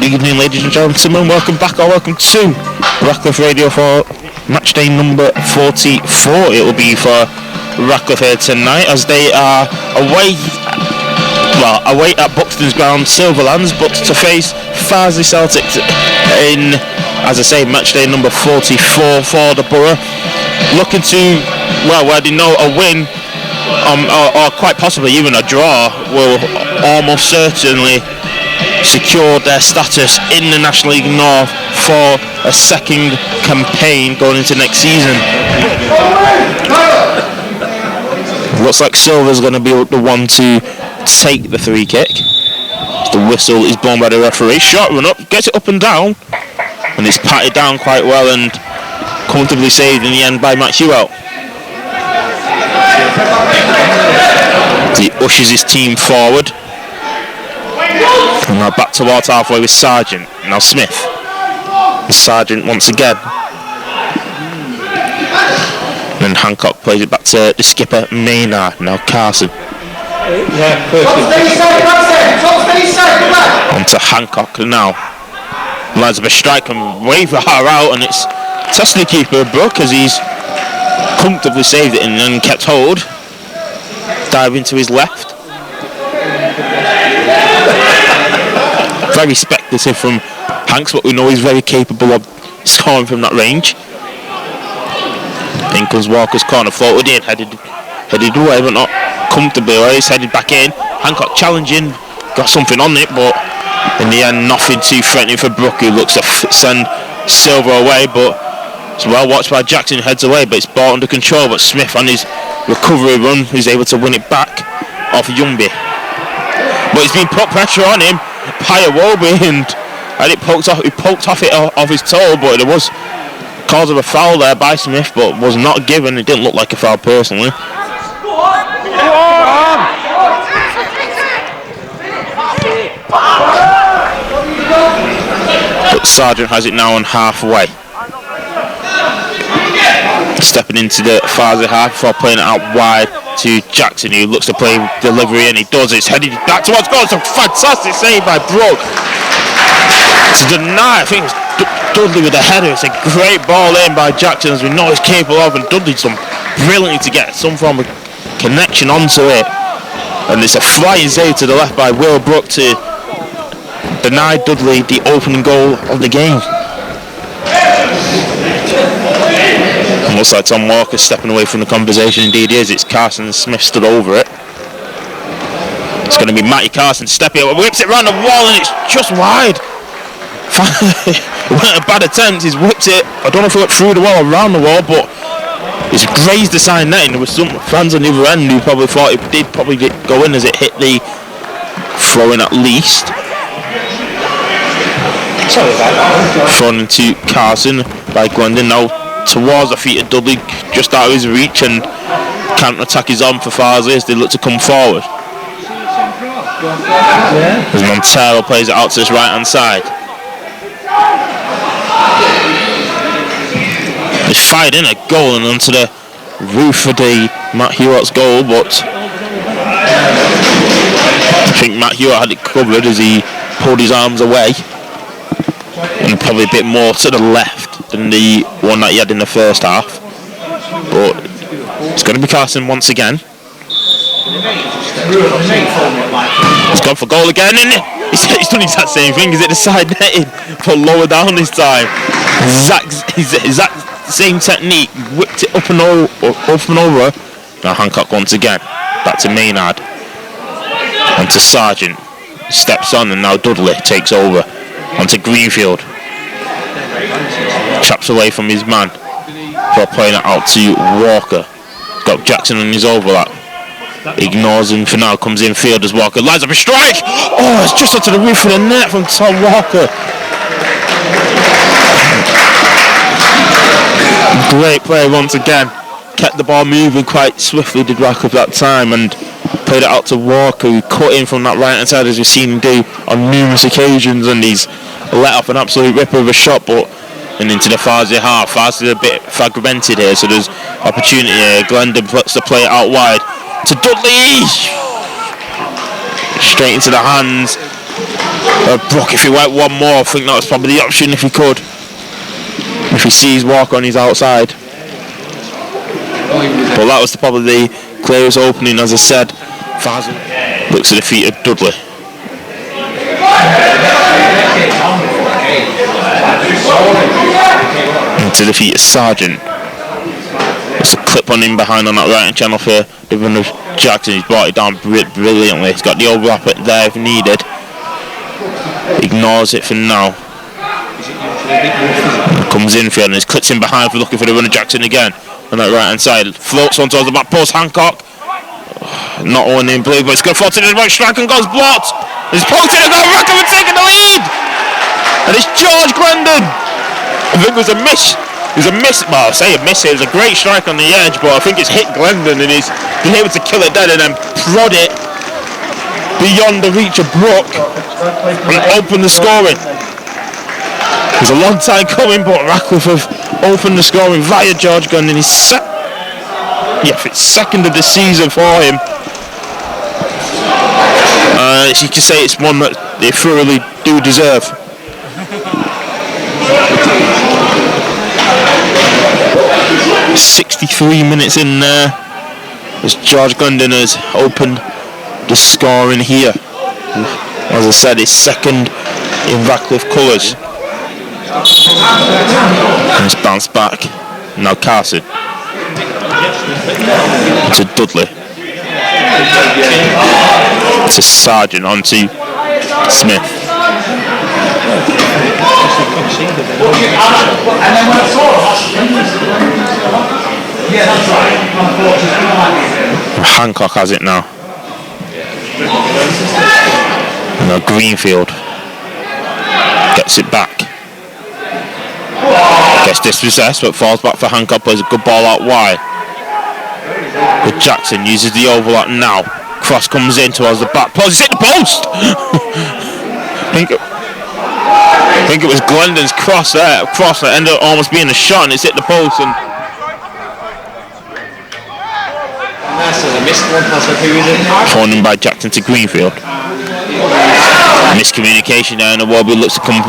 Good evening, ladies and gentlemen. Welcome back or welcome to Radcliffe Radio for match day number 44. It will be for Radcliffe here tonight as they are away at Buxton's ground, Silverlands, but to face Farsley Celtic in, as I say, match day number 44 for the Borough. Looking to, where they know a win or quite possibly even a draw will almost certainly secure their status in the National League North for a second campaign going into next season. Looks like Silver's going to be the one to take the free kick. The whistle is blown by the referee. Shot run up, gets it up and down, and it's patted down quite well and comfortably saved in the end by Matt Hewell. He ushers his team forward. And now back towards halfway with Sargent. Now Smith. And Sargent once again. And Hancock plays it back to the skipper Maynard. Now Carson. On to Hancock now. Lines up a strike and way far out, and it's testing the keeper Brook as he's comfortably saved it and then kept hold. Diving to his left. Very speculative from Hanks, but we know he's very capable of scoring from that range. In comes Walker's corner, floated in, headed away, but not comfortably away. He's headed back in. Hancock challenging, got something on it, but in the end, nothing too threatening for Brook, who looks to send Silver away, but it's well watched by Jackson, who heads away, but it's brought under control. But Smith on his recovery run is able to win it back off Youngby. But he's been put pressure on him by Iwobi, and he poked off his toe, but there was cause of a foul there by Smith, but was not given. It didn't look like a foul personally. But Sargent has it now on halfway. Stepping into the Farsley half before playing it out wide to Jackson, who looks to play delivery, and he does. It's headed back towards goal. It's a fantastic save by Brook to deny. I think it was Dudley with the header. It's a great ball in by Jackson, as we know he's capable of, and Dudley's done brilliantly to get some form of connection onto it. And it's a flying save to the left by Will Brook to deny Dudley the opening goal of the game. It looks like Tom Walker stepping away from the conversation. Indeed he is. It's Carson Smith stood over it. It's going to be Matty Carson stepping up, whips it round the wall, and it's just wide. It wasn't a bad attempt. He's whipped it. I don't know if it went through the wall or around the wall, but it's grazed the side net, and there were some fans on the other end who probably thought it did probably go in as it hit the throw-in at least. Thrown into Carson by Glendon, now towards the feet of Dudley, just out of his reach, and counter-attack is on for Farsley as they look to come forward. As Montero plays it out to his right-hand side. He's fired in a goal and onto the roof of the Matt Hewitt's goal, but I think Matt Hewitt had it covered as he pulled his arms away, and probably a bit more to the left than the one that he had in the first half. But it's going to be Carson once again. He's gone for goal again, and he's done the exact same thing. He's at the side netting, but lower down this time. Exact same technique, whipped it up and over. Now Hancock once again, back to Maynard, onto Sargent, steps on, and now Dudley takes over, onto Greenfield, chaps away from his man for playing it out to Walker. Got Jackson on his overlap, ignores him for now, comes in field as Walker lines up a strike. Oh, it's just onto the roof of the net from Tom Walker. Great play once again. Kept the ball moving quite swiftly, did Radcliffe that time, and played it out to Walker, who cut in from that right hand side as we've seen him do on numerous occasions, and he's let off an absolute ripper of a shot, but and into the Farsley half. Farsley a bit fragmented here, so there's opportunity here. Glendon puts the play out wide to Dudley, straight into the hands Brook, if he went one more, I think that was probably the option if he could. If he sees Walker on his outside. But that was probably the clearest opening, as I said. Farsley looks at the feet of Dudley. Into the feet of Sargent. There's a clip on him behind on that right hand channel for Devon Jackson. He's brought it down brilliantly. He's got the overlap there if needed. Ignores it for now. Comes in for it and he's clips in behind for looking for the runner Jackson again. On that right hand side. Floats on towards the back post. Hancock. Not on in blue, but it's going to fall to the right strike and goes blocked. He's poked it and got Radcliffe taking the lead. And it's George Glendon. I think it was a miss. It was a miss. Well, I say a miss. It was a great strike on the edge, but I think it's hit Glendon and he's been able to kill it dead and then prod it beyond the reach of Brook and open the scoring. It was a long time coming, but Radcliffe have opened the scoring via George Glendon. He's it's second of the season for him. As you can say, it's one that they thoroughly do deserve. "63 minutes in there as George Glendon has opened the scoring here. As I said, it's second in Radcliffe colours. And it's bounced back. Now Carson. To Dudley. To Sargent, on to Smith. Hancock has it now. Now Greenfield gets it back. Gets dispossessed but falls back for Hancock, plays a good ball out wide. But Jackson uses the overlap now. Cross comes in towards the back post. He's hit the post! I think it was Glendon's cross there. Cross that ended up almost being a shot and it's hit the post. And phoned in by Jackson to Greenfield. Miscommunication there and Warby looks to come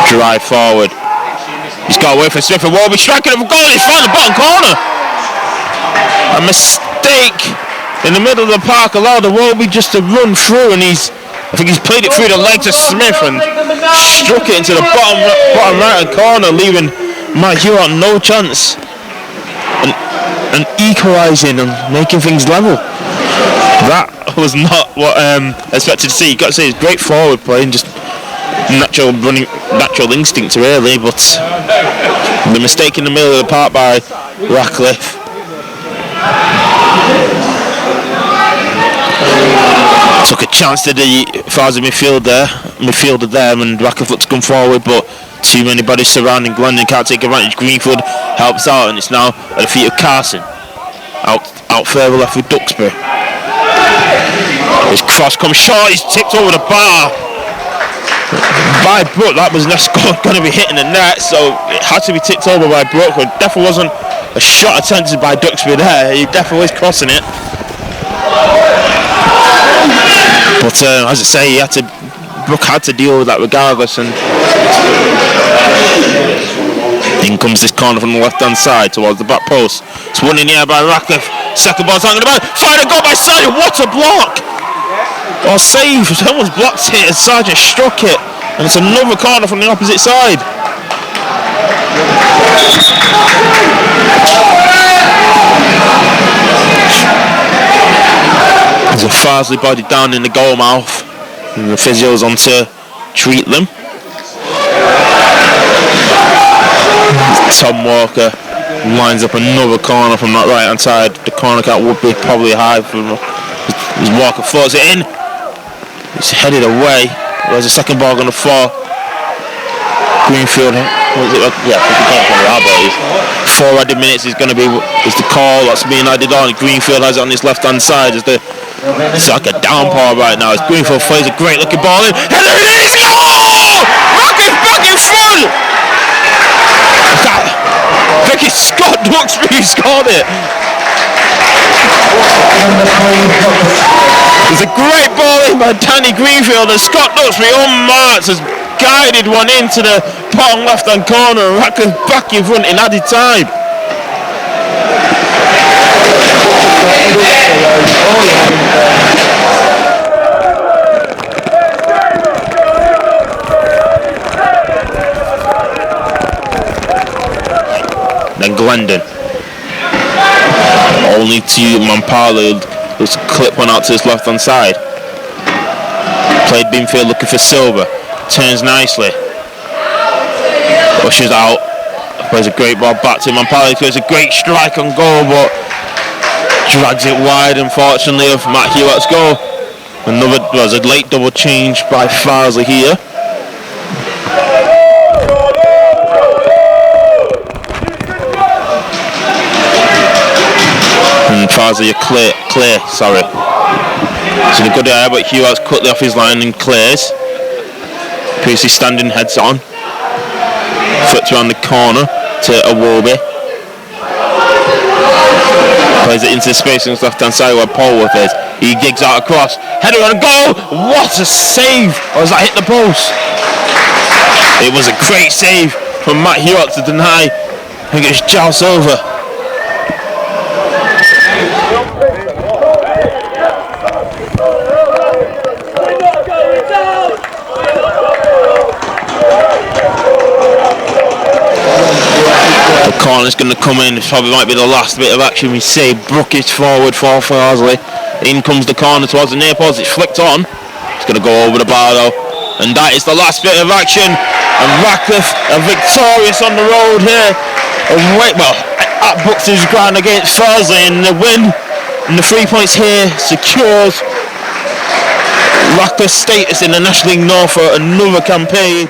drive forward. He's got away from Smith and Warby striking it for goal. He's found the bottom corner. A mistake in the middle of the park allowed the Warby just to run through, and I think he's played it through the legs of Smith and struck it into the bottom right hand corner, leaving Mike Hewitt no chance and equalising and making things level. That was not what I expected to see. You got to say it's great forward play and just natural instinct really, but the mistake in the middle of the park by Radcliffe. Took a chance to the Farsley midfielder there, and Radcliffe looked to come forward, but too many bodies surrounding Glendon, can't take advantage. Greenfield helps out, and it's now at the feet of Carson. Out further left with Duxbury. His cross comes short, he's tipped over the bar by Brook. That was going to be hitting the net, so it had to be tipped over by Brook. It definitely wasn't a shot attempted by Duxbury there. He definitely was crossing it. But as I say, Brook had to deal with that regardless, and in comes this corner from the left hand side towards the back post. It's won in the air by Radcliffe. Second ball's hanging about. Fired a goal by Sargent. What a block! Or save. Someone's blocked it and Sargent struck it. And it's another corner from the opposite side. There's a Farsley body down in the goal mouth. And the physio's on to treat them. Tom Walker lines up another corner from that right hand side. The corner count would be probably high from as Walker floats it in. It's headed away. There's a second ball going to fall. Greenfield, what is it? Yeah, 4 added minutes is going to be the call that's being added on. Greenfield has it on his left hand side. It's like a downpour right now. As Greenfield plays a great looking ball in. And there it is! Oh! Radcliffe back in front! I think it's Scott Duxbury who scored it. There's a great ball in taken by Danny Greenfield, and Scott Duxbury unmarked has guided one into the bottom left hand corner, and Radcliffe back in front in added time. Then Glendon. Only to Mampala, who's clipped one out to his left hand side. Played Binfield looking for Silver. Turns nicely. Pushes out. Plays a great ball back to Mampala. Plays a great strike on goal, but drags it wide, unfortunately, of Matt Hewitt's goal. Another was a late double change by Farsley here. And Farsley clear, sorry. It's in a good area, but Hewitt's quickly off his line and clears. Piercy standing heads on. Flips around the corner to Awobi. Plays it into the space on his left hand side where Polworth is. He gigs out across. Header on a goal! What a save! Or has that hit the post? It was a great save from Matt Hewitt to deny. I think it's joust over. The corner's going to come in. It probably might be the last bit of action we see. Brookish forward for Farsley. In comes the corner towards the near post. It's flicked on. It's going to go over the bar though. And that is the last bit of action. And Radcliffe are victorious on the road here. At Buxton's ground against Farsley, and the win and the 3 points here secures Radcliffe's status in the National League North for another campaign.